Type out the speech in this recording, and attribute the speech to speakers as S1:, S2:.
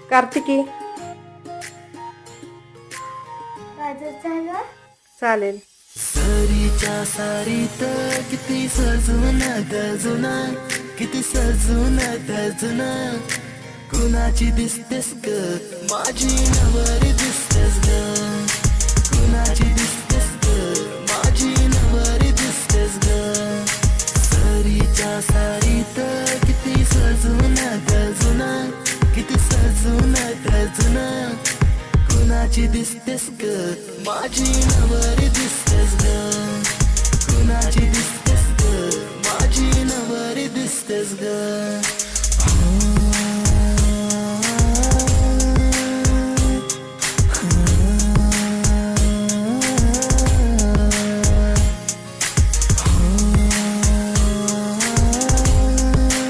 S1: कार्तिकी चालेल.
S2: सरीच्या सारीत किती सजून गजुना, किती सजून गजुना, कुणाची दिसतेस ग माझी नवरी दिसतेस ग, कुणाची दिसतेस ग माझी नवरी दिसतेस ग. सरीच्या सारीत किती सजून गजुना, किती सजून गजुना, कुणाची दिसतेस ग माझी नवरी दिसतेस ग, कुणाची दिसतेस ग माझी नवरी दिसतेस ग.